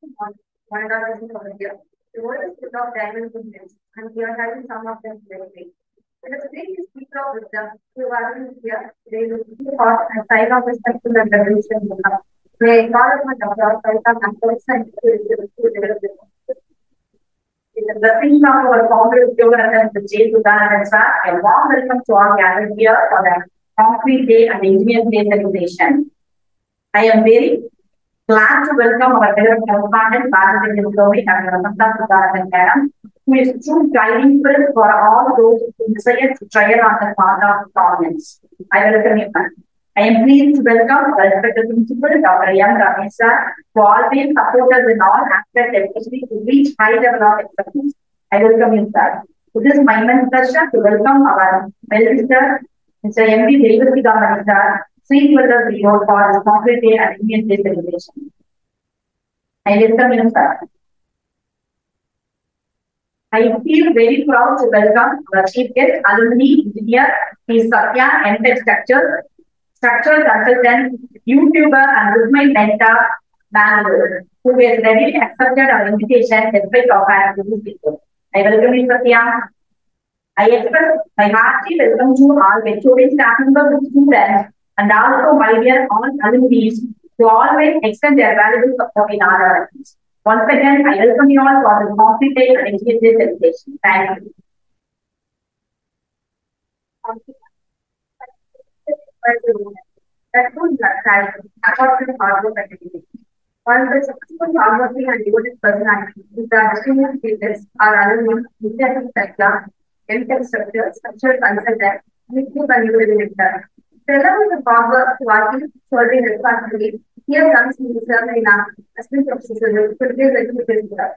One dollar is over here. The world is full of diamond goodness, and we are having some of them today. Let us take this people of wisdom who are here. They will be taught a sign of respectful and revolution. May God of my daughter welcome and person to the blessing of our founder, Yoganathan, the J. Buddha, a warm welcome to our gathered here for the Concrete Day and Engineers Day celebration. I am very glad to welcome our beloved correspondent, Bharati Gilgovi and Ramanta Sudharan Karam, who is true guiding spirit for all those who desire to trial on the path of prominence. I welcome you, ma'am. I am pleased to welcome our respected principal, Dr. R.THAMIZHARASAN, who always support us in all aspects, especially to reach high level of expertise. I welcome you, sir. It is my immense pleasure to welcome our well-wisher, Mr. M.D. Devathi sir, Sweet Weather Video for this Concrete Day and Indian Day celebration. I welcome you, sir. I feel very proud to welcome our chief guest, alumni engineer, Ms. Satya, MTech structural consultant, YouTuber, and with my mentor, Bangalore, who has readily accepted our invitation despite of our busy schedule. I welcome you, Satya. I express my hearty welcome to all Victorian staff members, students, and also my dear all alumni who always extend their valuable support in our efforts. Once again, I welcome you all for the Concrete Day and Engineers Day celebration. Thank you. That would like according to hard work and dedication. While the successful hardworking and devoted personality is the distinguished status are alumni, Vidyarthi Satya, MTech structural consultant, YouTube and YouTube editor. Together with the power working, serving responsibility, here comes the serve in a aspect of society to replace education.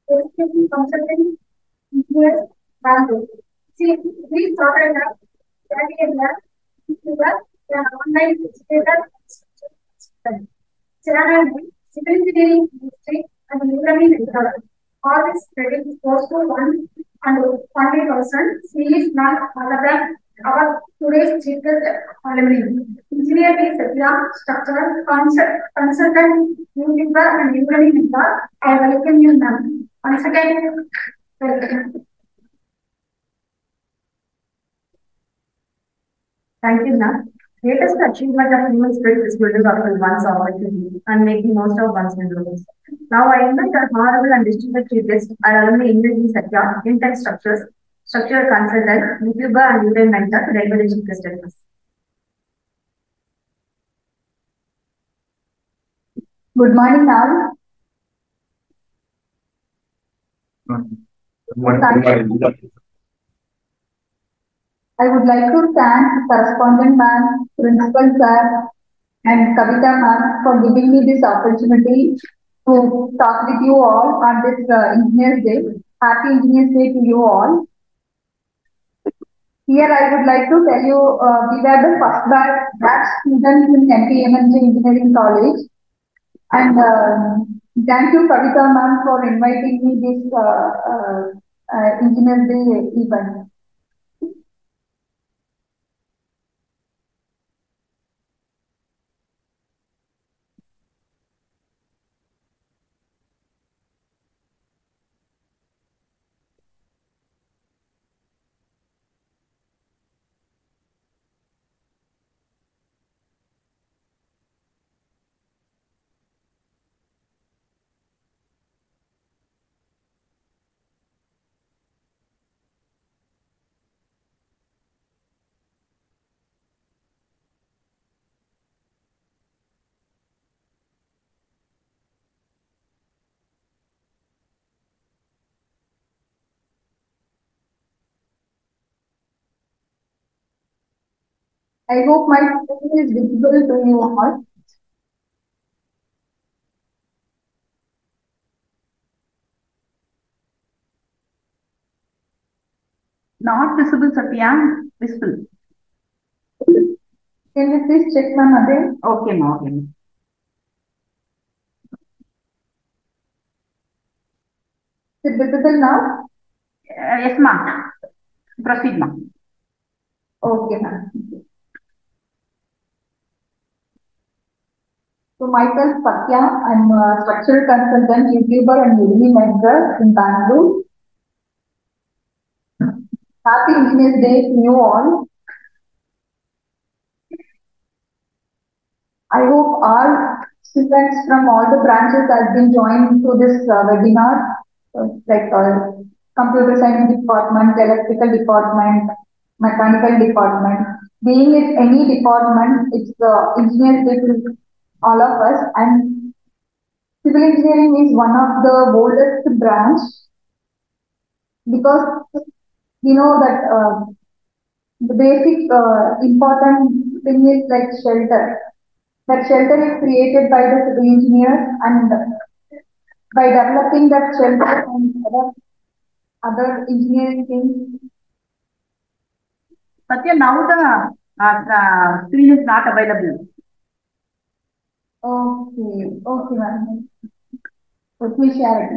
Education consulting influence value. See, we started up online educator, civil engineering industry, and programming method. All this credit goes to one and 20%. He is not other than our today's chief alumni. Engineer is structural consultant, YouTuber, and programming method. I welcome you, ma'am. Once again, welcome. Thank you, ma'am. Greatest achievement of human spirit is building up with one's opportunity and making most of one's endeavors. Now I invite our honorable and distinguished chief guest, our alumni Engineering Satya, Intech structural consultant, YouTuber, and YouTube mentor, to deliver the chief guest address. Good morning, all. I would like to thank correspondent ma'am, principal sir, and Kavita ma'am for giving me this opportunity to talk with you all on this Engineers Day. Happy Engineers Day to you all. Here I would like to tell you, we were the first batch students in MPMNG Engineering College. And thank you, Kavita ma'am, for inviting me this Engineers Day event. I hope my screen is visible to you all. Not visible, Satya. Visible. Can you please check, ma'am, again? Okay, ma'am. Okay. Is it visible now? Yes, ma'am. Proceed, ma'am. Okay, ma'am. So myself, Satya, I'm a structural consultant, YouTuber, and Udemy mentor in Bangalore. Happy Engineers Day to you all. I hope all students from all the branches have been joined to this webinar, like computer science department, electrical department, mechanical department. Being it any department, it's the engineers day to all of us. And civil engineering is one of the boldest branch because you know that the basic important thing is like shelter. That shelter is created by the civil engineers, and by developing that shelter and other engineering things. Satya, now the screen is not available. Okay, okay, ma'am. Let me share it.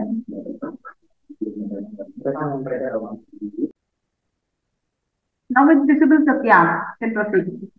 Now it's visible, Satya. Can proceed.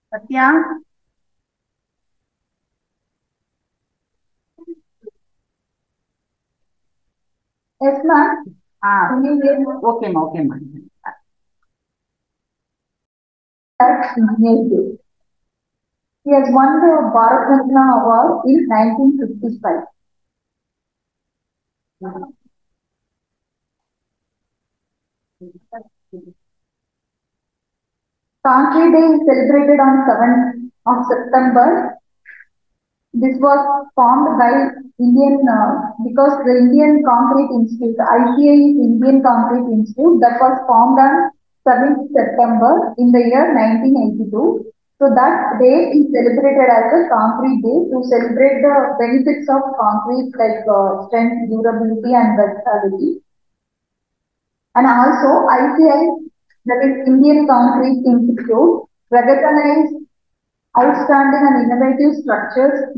Satya? Yes, ma'am. Can you hear me? Okay, ma'am. Okay, ma'am. That's Engineers Day. He has won the Bharat Ratna Award in 1955. Concrete Day is celebrated on 7th of September. This was formed by because the Indian Concrete Institute, ICA is Indian Concrete Institute, that was formed on 7th September in the year 1982. So that day is celebrated as a Concrete Day to celebrate the benefits of concrete like strength, durability, and versatility. And also ICI, that is Indian Concrete Institute, recognized outstanding and innovative structures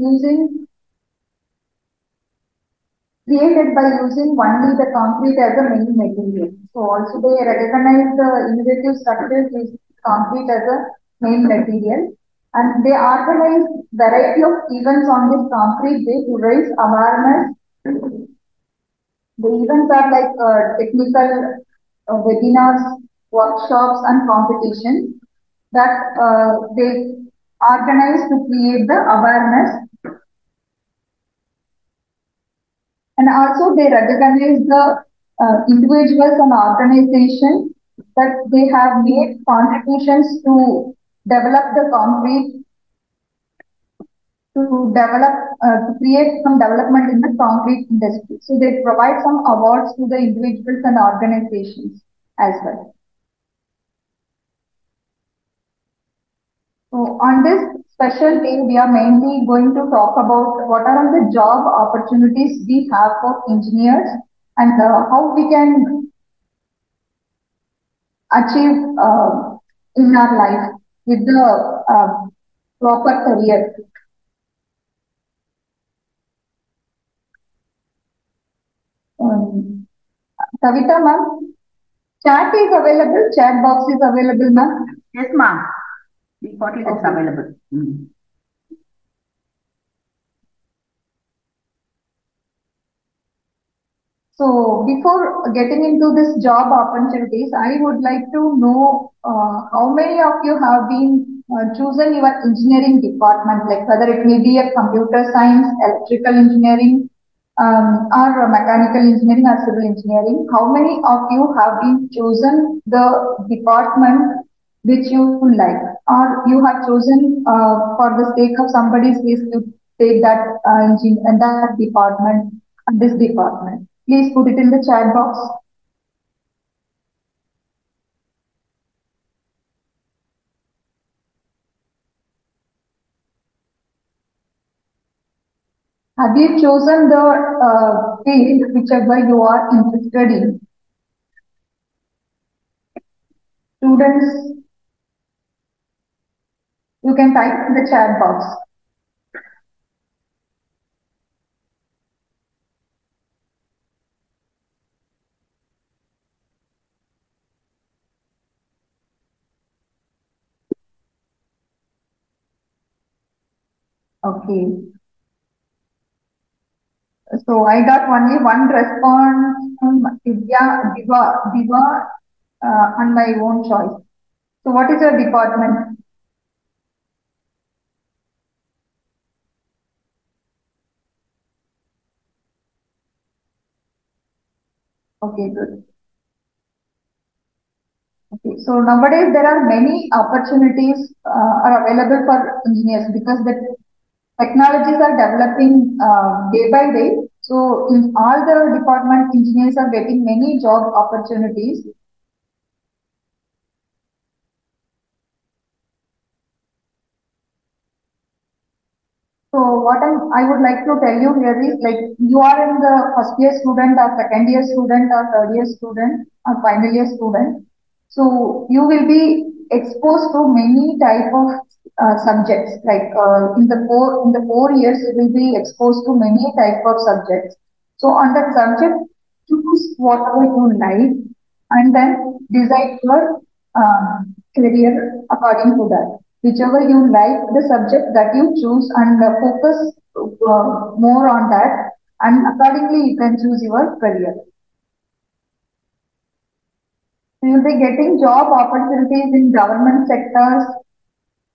created by using only the concrete as a main material. So also they recognize the innovative structures using concrete as a main material, and they organize variety of events on this concrete day to raise awareness. The events are like technical webinars, workshops, and competitions that they organize to create the awareness. And also they recognize the individuals and organizations that they have made contributions to develop the concrete to create some development in the concrete industry. So they provide some awards to the individuals and organizations as well. So on this special day, we are mainly going to talk about what are the job opportunities we have for engineers and how we can achieve in our life with the proper career. Um, Kavita ma'am, chat is available, chat box is available ma'am. Yes, ma'am. Defaultly that's available. So before getting into this job opportunities, I would like to know how many of you have been chosen your engineering department, like whether it may be a computer science, electrical engineering, or mechanical engineering or civil engineering. How many of you have been chosen the department which you like, or you have chosen for the sake of somebody's case to take that that department and this department? Please put it in the chat box. Have you chosen the field whichever you are interested in? Students, you can type in the chat box. Okay. So I got only one response from Diva, on my own choice. So what is your department? Okay, good. Okay, so nowadays there are many opportunities are available for engineers because the technologies are developing day by day. So in all the department, engineers are getting many job opportunities. So I would like to tell you here is like you are in the first year student or second year student or third year student or final year student. So you will be exposed to many type of subjects. Like in the 4 years, you will be exposed to many type of subjects. So on that subject, choose whatever you like and then decide your career according to that. Whichever you like, the subject that you choose and focus more on that, and accordingly you can choose your career. So you'll be getting job opportunities in government sectors.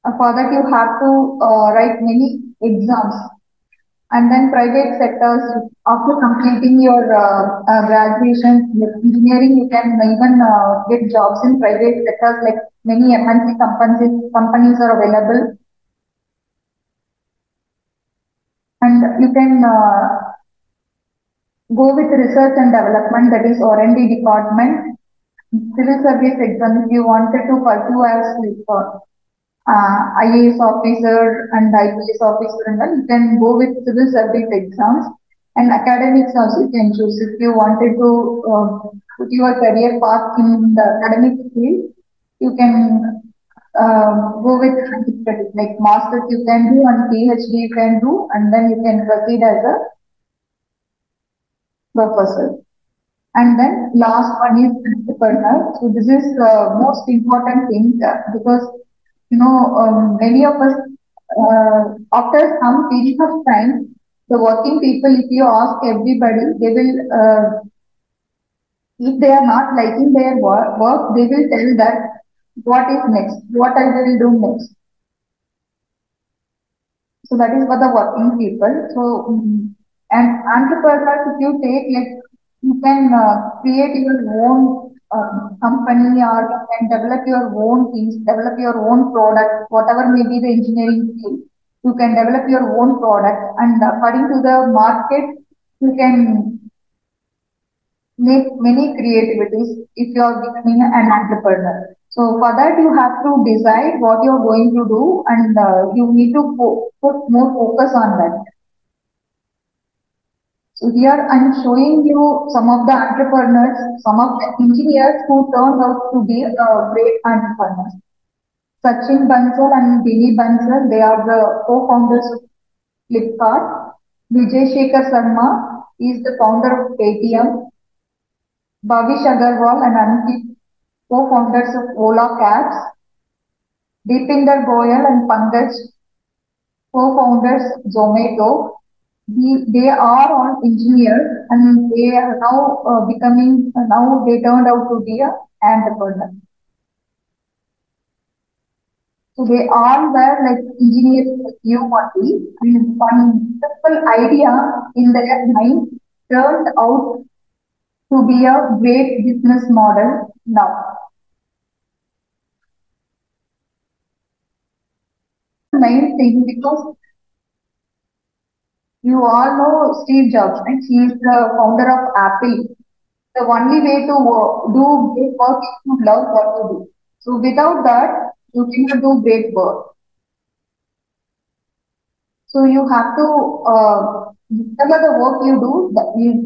For that, you have to write many exams. And then private sectors, after completing your graduation with engineering, you can even get jobs in private sectors like many MNC companies are available. And you can go with research and development, that is R&D department. Civil service exam, if you wanted to pursue as IAS officer and IPS officer, and all, you can go with civil service exams. And academics also you can choose. If you wanted to put your career path in the academic field, you can go with like masters you can do and PhD you can do, and then you can proceed as a professor. And then last one is entrepreneur. So this is the most important thing because many of us after some period of time, the working people, if you ask everybody, they will if they are not liking their work, they will tell that what is next, what I will do next. So that is for the working people. So and entrepreneurs, if you take like you can create your own company or you can develop your own things, develop your own product, whatever may be the engineering field. You can develop your own product, and according to the market, you can make many creativities if you are becoming an entrepreneur. So for that, you have to decide what you are going to do, and you need to put more focus on that. So here I'm showing you some of the entrepreneurs, some of the engineers who turned out to be great entrepreneurs. Sachin Bansal and Billy Bansal, they are the co-founders of Flipkart. Vijay Shekhar Sharma is the founder of Paytm. Bhavish Agarwal and Ankit, co-founders of Ola Cabs. Deepinder Goyal and Pankaj, co-founders Zomato. They are all engineers, and they are now now they turned out to be a entrepreneur. So they all were like engineers like you only, and one simple idea in their mind turned out to be a great business model now. Main thing, because you all know Steve Jobs, right? He is the founder of Apple. The only way to do great work is to love what you do. So without that, you cannot do great work. So you have to, whatever the work you do,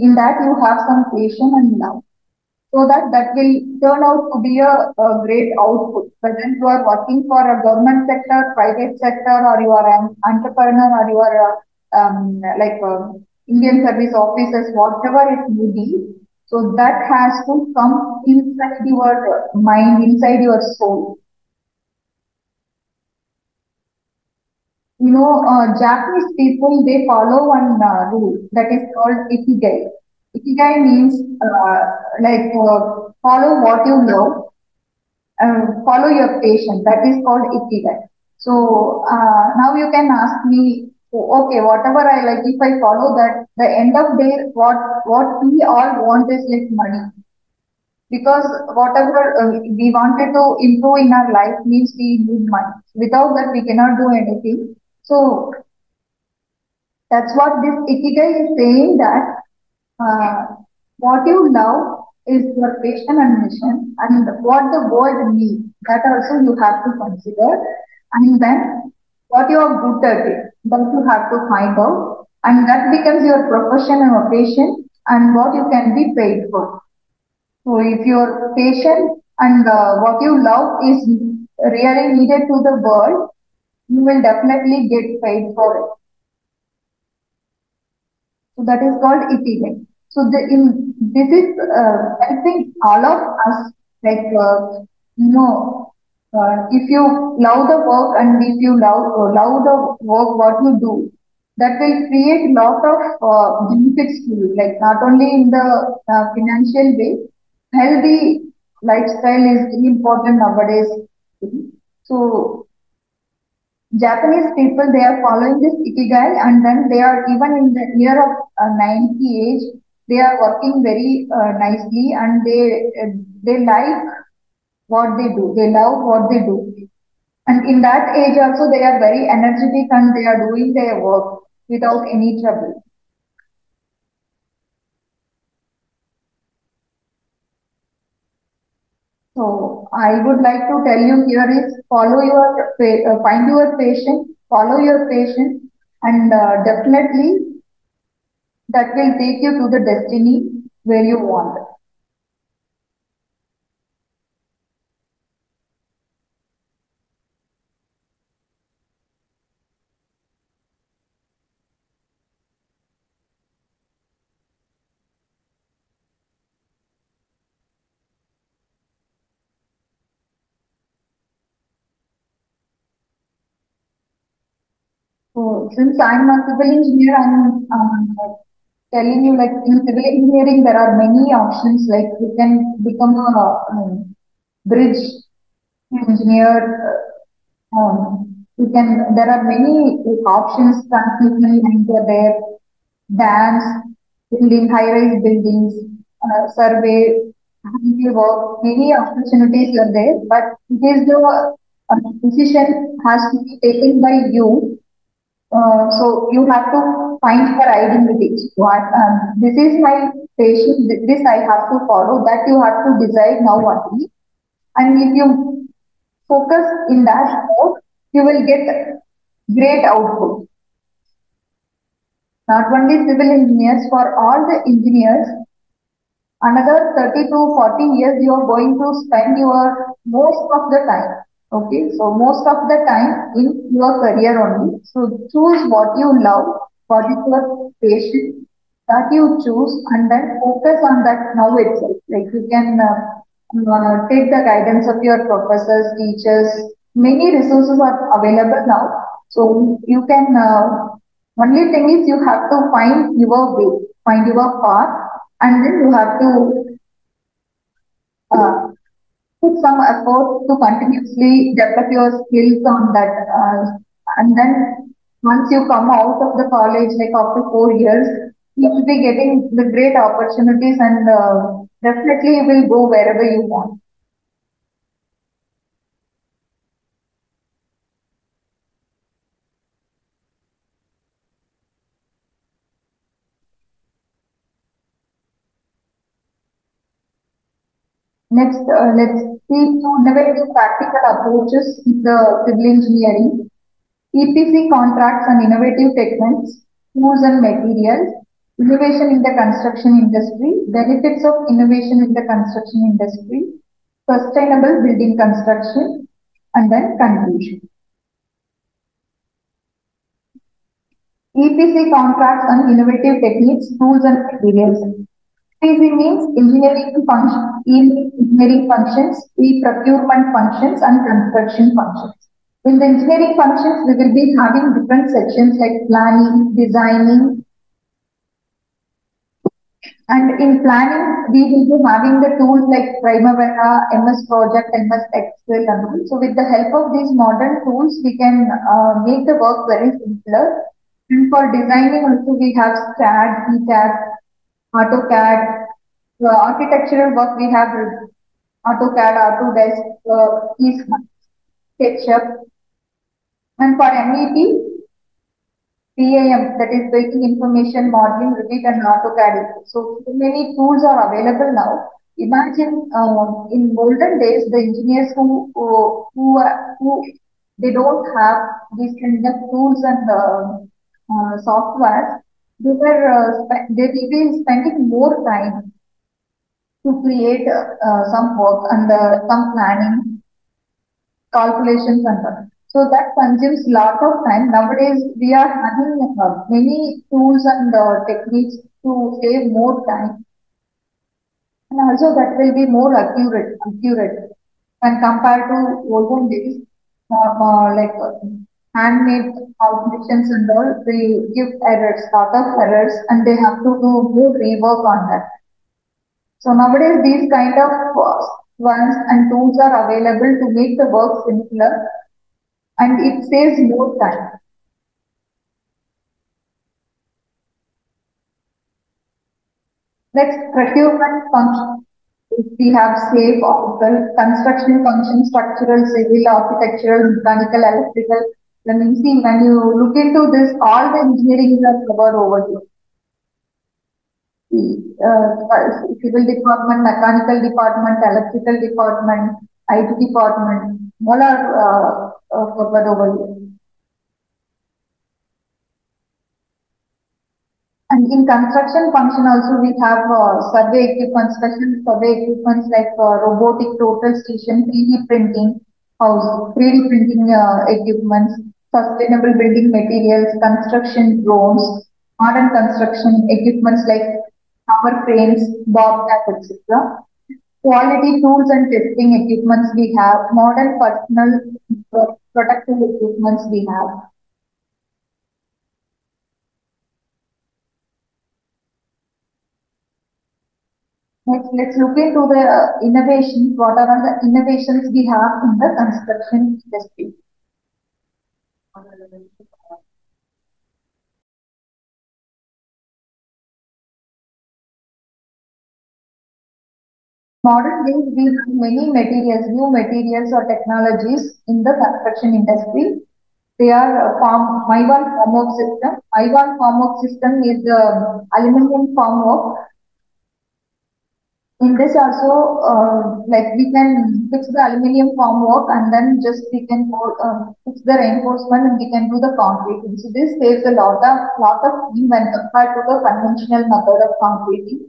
in that you have some passion and love. So that will turn out to be a great output. Whether you are working for a government sector, private sector, or you are an entrepreneur, or you are like Indian service officers, whatever it may be. So that has to come inside your mind, inside your soul. Japanese people, they follow one rule that is called ikigai. Ikigai means follow what you love, follow your passion. That is called ikigai. So now you can ask me, okay, whatever I like, if I follow that, the end of day, what we all want is like money. Because whatever we wanted to improve in our life means we need money. Without that, we cannot do anything. So that's what this ikigai is saying, that uh, what you love is your passion and mission, and what the world needs. That also you have to consider, and then what you are good at it, that you have to find out, and that becomes your profession and vocation, and what you can be paid for. So if your passion and what you love is really needed to the world, you will definitely get paid for it. So that is called ikigai. So this is helping all of us, like you know if you love the work, and if you love the work what you do, that will create lot of benefits to you. Like not only in the financial way, healthy lifestyle is very important nowadays. So Japanese people, they are following this ikigai, and then they are even in the year of 90 age, they are working very nicely, and they like what they do. They love what they do. And in that age also, they are very energetic, and they are doing their work without any trouble. So I would like to tell you here is find your passion, follow your passion, and definitely that will take you to the destiny where you want. So since I'm a civil engineer, I'm telling you, like in civil engineering there are many options. Like you can become a bridge engineer. You can. There are many options. Transmission lines are there, dams, building high-rise buildings, survey, handle work. Many opportunities are there, but it is the decision has to be taken by you, So you have to find your identity. What this is my patient. This I have to follow. That you have to decide now only. And if you focus in that mode, you will get great output. Not only civil engineers, for all the engineers, another 30 to 40 years you are going to spend your most of the time. Okay, so most of the time in your career only. So choose what you love, what is your passion that you choose, and then focus on that now itself. Like you can take the guidance of your professors, teachers. Many resources are available now. So you can only thing is you have to find your way, find your path, and then you have to uh, put some effort to continuously develop your skills on that. And then once you come out of the college, like after 4 years, you will be getting the great opportunities and definitely you will go wherever you want. Next, let's see two innovative practical approaches in the civil engineering. EPC contracts and innovative techniques, tools and materials, innovation in the construction industry, benefits of innovation in the construction industry, sustainable building construction, and then conclusion. EPC contracts and innovative techniques, tools and materials. EPC means engineering functions, e-procurement functions, and construction functions. In the engineering functions, we will be having different sections like planning, designing, and in planning, we will be having the tools like Primavera, MS Project, MS Excel, and all. So with the help of these modern tools, we can make the work very simpler. And for designing also, we have CAD, ETAB, AutoCAD. For architectural work, we have AutoCAD, Autodesk, SketchUp. And for MEP, PIM, that is Building Information Modeling, Revit, and AutoCAD. So many tools are available now. Imagine in olden days, the engineers who they don't have these kind of tools and software, they will be spending more time to create some work and some planning calculations and all. So that consumes lot of time. Nowadays, we are having many tools and techniques to save more time, and also that will be more accurate when compared to olden days. Like handmade calculations and all, they give errors, lot of errors, and they have to do more rework on that. So nowadays, these kind of ones and tools are available to make the work simpler and it saves more time. Next, procurement function. We have safe, optical, construction function, structural, civil, architectural, mechanical, electrical. Then you see when you look into this, all the engineering are covered over here. Civil department, mechanical department, electrical department, IT department, all are covered over here. And in construction function also we have survey equipment, special survey equipments like robotic total station, 3D printing house, 3D printing equipments, sustainable building materials, construction drones, modern construction equipments like tower cranes, bobcats, etc. Quality tools and testing equipments we have, modern personal protective equipments we have. Next, let's look into the innovations. What are the innovations we have in the construction industry? Modern days, we have many materials, new materials or technologies in the construction industry. They are my one formwork system. My one formwork system is aluminum formwork. In this also, like we can fix the aluminum formwork and then just we can fix the reinforcement and we can do the concreting. So this saves a lot of time when compared to the conventional method of concreting.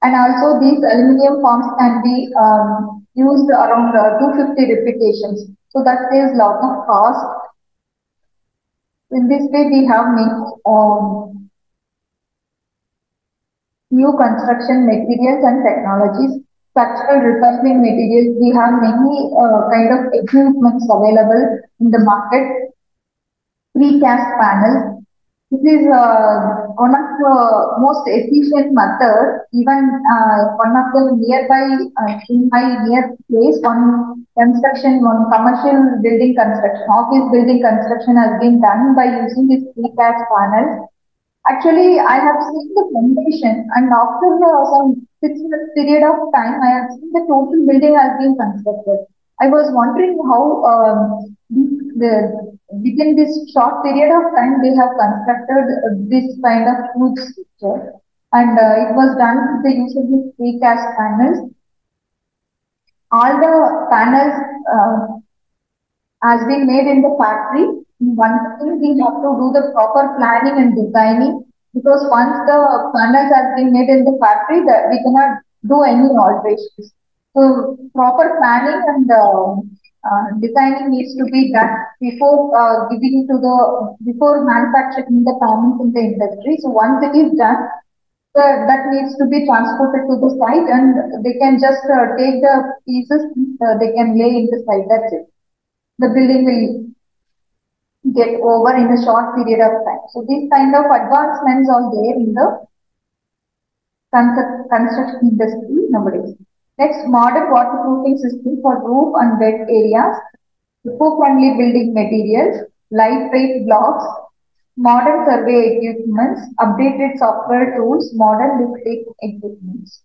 And also these aluminum forms can be used around 250 repetitions. So that saves lot of cost. In this way, we have made new construction materials and technologies, structural recycling materials. We have many kind of equipments available in the market. Precast panels. This is one of the most efficient methods. Even one of the nearby in my near place, one commercial building construction, office building construction has been done by using this precast panels. Actually, I have seen the foundation, and after some 6 months period of time, I have seen the total building has been constructed. I was wondering how within this short period of time they have constructed this kind of huge structure, and it was done with the use of these precast panels. All the panels has been made in the factory. One thing we have to do the proper planning and designing, because once the panels has been made in the factory, that we cannot do any alterations. So proper planning and designing needs to be done before before manufacturing the panels in the industry. So once it is done, that needs to be transported to the site, and they can just take the pieces, they can lay in the site. That's it. The building will get over in a short period of time. So these kind of advancements are there in the construction industry nowadays. Next, modern waterproofing system for roof and bed areas, eco-friendly building materials, lightweight blocks, modern survey equipments, updated software tools, modern lifting equipments.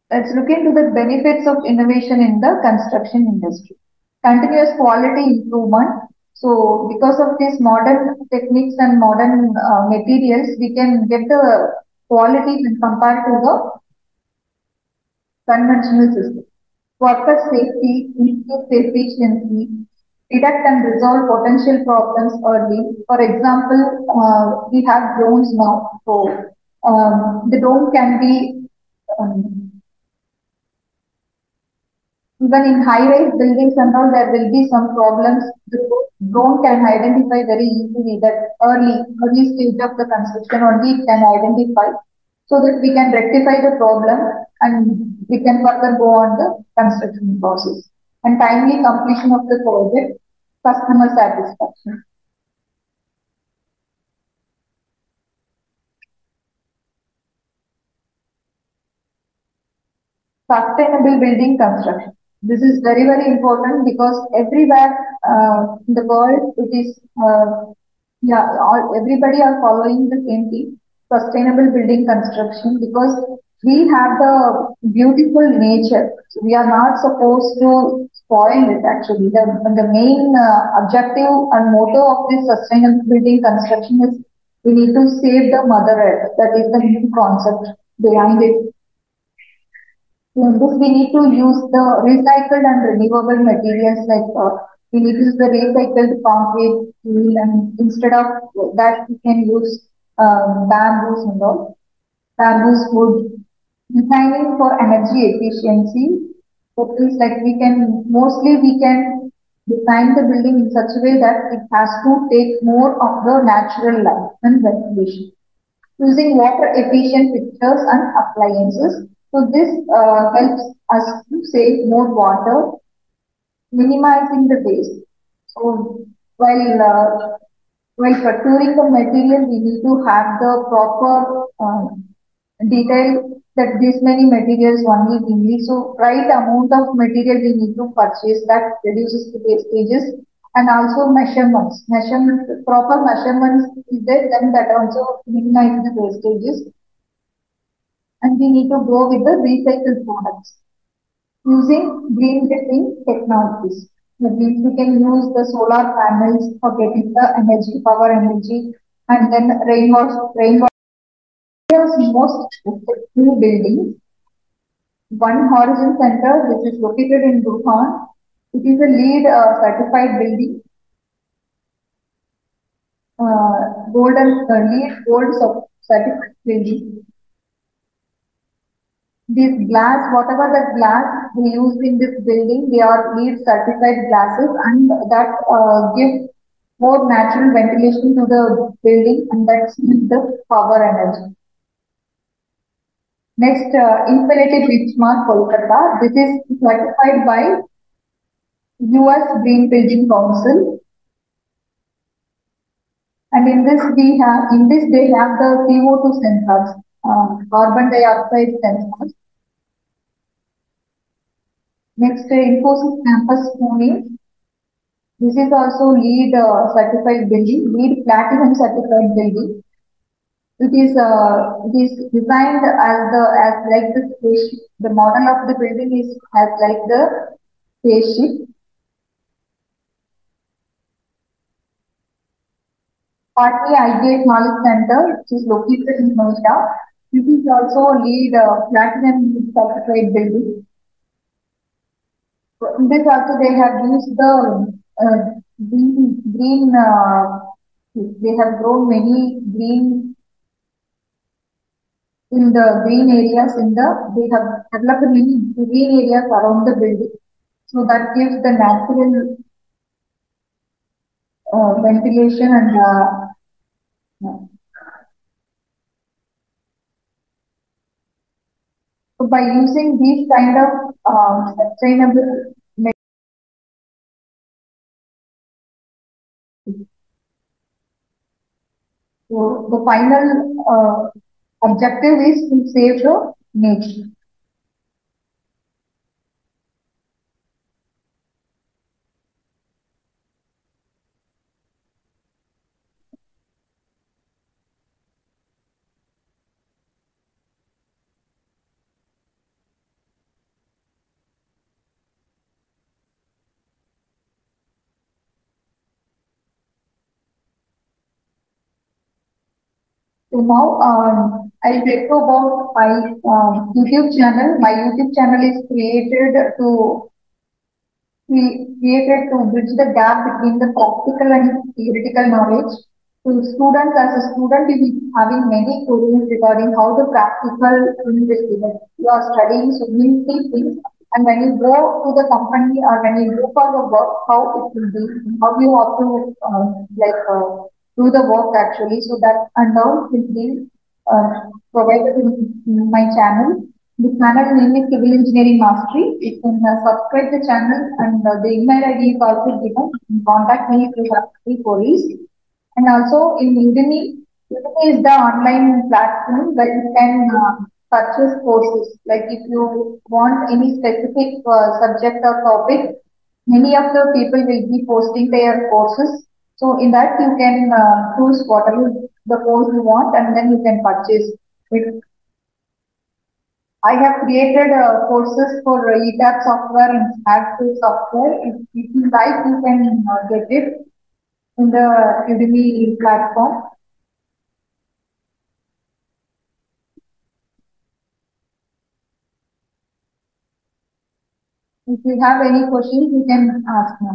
Let's look into the benefits of innovation in the construction industry. Continuous quality improvement. So, because of these modern techniques and modern materials, we can get the quality when compared to the conventional system. Worker safety, improve efficiency, detect and resolve potential problems early. For example, we have drones now. So, the drone can be even in high-rise buildings and all, there will be some problems. The drone can identify very easily that early stage of the construction only it can identify, so that we can rectify the problem and we can further go on the construction process. And timely completion of the project, customer satisfaction. Sustainable building construction. This is very, very important because everywhere in the world it is, everybody are following the same thing, sustainable building construction, because we have the beautiful nature. So we are not supposed to spoil it actually. The main objective and motto of this sustainable building construction is we need to save the Mother Earth. That is the main concept behind it. In this, we need to use the recycled and renewable materials, like we need to use the recycled concrete, steel, and instead of that, we can use bamboos and all, bamboos wood. Designing for energy efficiency, that is like we can design the building in such a way that it has to take more of the natural light and ventilation, using water efficient fixtures and appliances. So this helps us to save more water, minimizing the waste. So while procuring the material, we need to have the proper detail that this many materials only we need. So right amount of material we need to purchase, that reduces the wastages. And also measurements. Proper measurements is there, then that also minimize the wastages. And we need to go with the recycled products. using green building technologies. That means we can use the solar panels for getting the energy, power energy, and then rainwater. India's most new buildings. One Horizon Center, which is located in Burhan. It is a LEED certified building, LEED gold certified building. This glass, whatever the glass we use in this building, they are LEED certified glasses, and that give more natural ventilation to the building, and that gives the power energy. Next, Infinity Benchmark Kolkata. This is certified by US Green Building Council. And in this they have the CO2 sensors, carbon dioxide sensors. Next, Infosys Campus Pune. This is also LEED certified building, LEED Platinum certified building. It is designed as like the spaceship. The model of the building is as like the spaceship. Partly IGI Knowledge Center, which is located in Noida. This is also LEED Platinum certified building. In this also they have used the green. They have grown many green in the green areas. They have developed many green areas around the building, so that gives the natural ventilation and so by using these kind of sustainable so the final objective is to save the nature. So now I'll get to about my YouTube channel. My YouTube channel is created to bridge the gap between the practical and theoretical knowledge. So students, as a student, you will be having many queries regarding how the practical things is given. You are studying so many things, and when you go to the company or when you go for the work, how it will be, how you have to do the work actually. So that and all will be provided in my channel. The channel name is Civil Engineering Mastery. You can subscribe the channel, and the email ID is also given. You can contact me if you have any queries. And also in Udemy, Udemy is the online platform where you can purchase courses. Like if you want any specific subject or topic, many of the people will be posting their courses. So in that you can choose whatever the course you want, and then you can purchase it. I have created courses for ETAP software and SmartFlow software. If you like, you can get it in the Udemy platform. If you have any questions, you can ask me.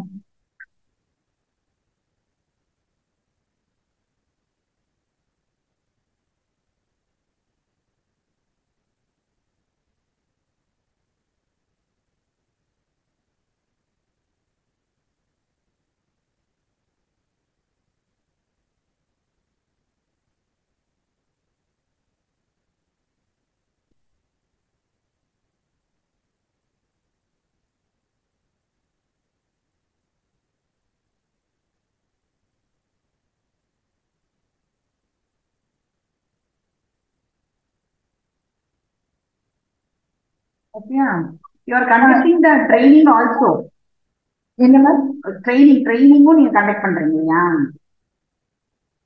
Yeah, you are conducting the training also. Training you conduct பண்றீங்களா?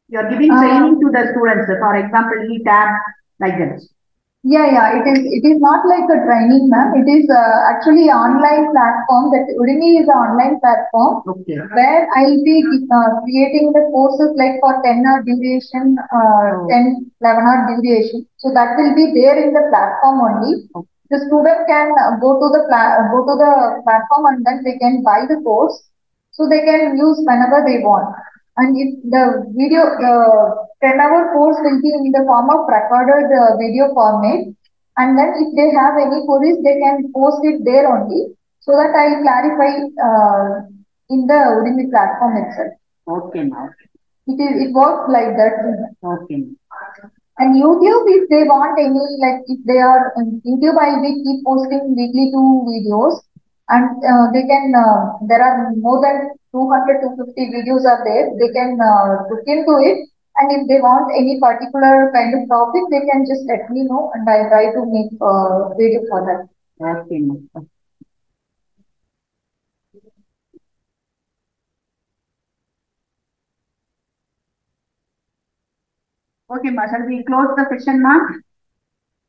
You are giving training to the students, for example, ETAP, like that. Yeah. It is not like a training, ma'am. It is actually online platform. That Udemy is an online platform. Okay. Where I'll be creating the courses like for 10-hour duration, 10, 11-hour duration. So that will be there in the platform only. Okay. The student can go to the platform and then they can buy the course. So they can use whenever they want. And if the 10-hour course will be in the form of recorded video format. And then if they have any queries, they can post it there only. So that I clarify in the Udemy platform itself. Okay, ma'am. It works like that. Okay. And YouTube, if they want any, like if they are on YouTube, I will keep posting weekly 2 videos, and they can. There are more than 200 to 50 videos are there. They can look into it, and if they want any particular kind of topic, they can just let me know, and I try to make a video for that. Okay, ma'am. Okay, ma'am. Shall we close the session, ma'am?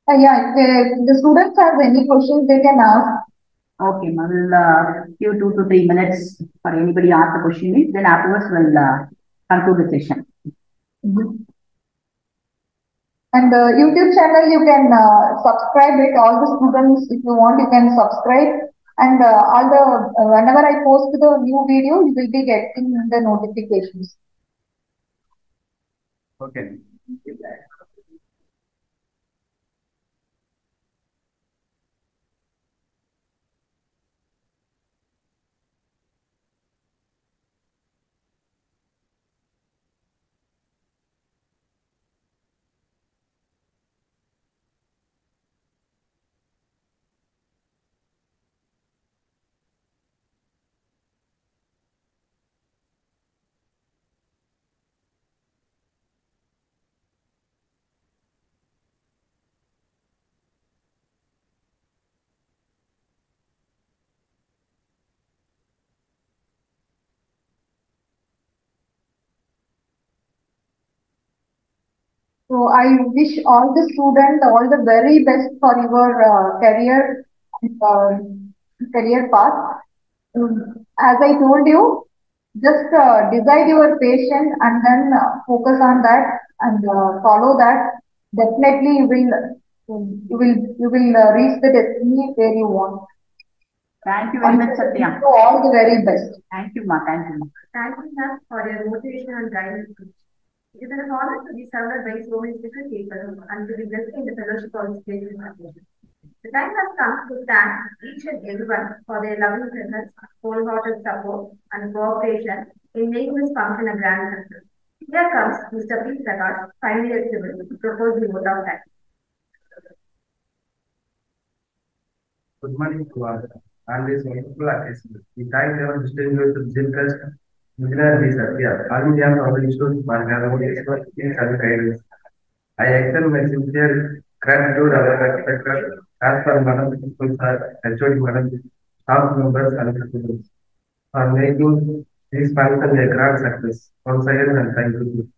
Yeah, if the students have any questions, they can ask. Okay, ma'am. We'll give 2 to 3 minutes for anybody ask the question. Then afterwards, we'll conclude the session. And YouTube channel, you can subscribe it. All the students, if you want, you can subscribe. And all the whenever I post the new video, you will be getting the notifications. Okay. So I wish all the students all the very best for your career path. As I told you, just decide your passion and then focus on that and follow that. Definitely, you will reach the destiny where you want. Thank you very much, Satya. So all the very best. Thank you, ma. Thank you, ma. Thank you, sir, for your motivation and guidance. It is an honor to be surrounded by so many different people and to be blessed in the fellowship of this great organization. The time has come to thank each and everyone for their loving presence, wholehearted support, and cooperation in making this function a grand success. Here comes Mr. P. Prakash, finally eligible to propose the vote of thanks. Good morning to all. On this wonderful occasion, we thank our distinguished visitors, Engineer B. Satya, on behalf of our institute for their expertise and guidance. I extend my sincere gratitude to our respected as per Madam Principal Sir, HOD Madam, staff members and students for making this function a grand success. Once again, and thank you.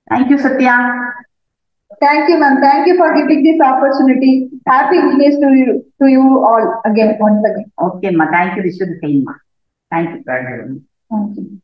Thank you, Satya. Thank you, ma'am. Thank you for giving this opportunity. Happy English to you all again, once again. Okay, ma. Thank you. Wish you the same, ma. Thank you. Thank you. Thank you.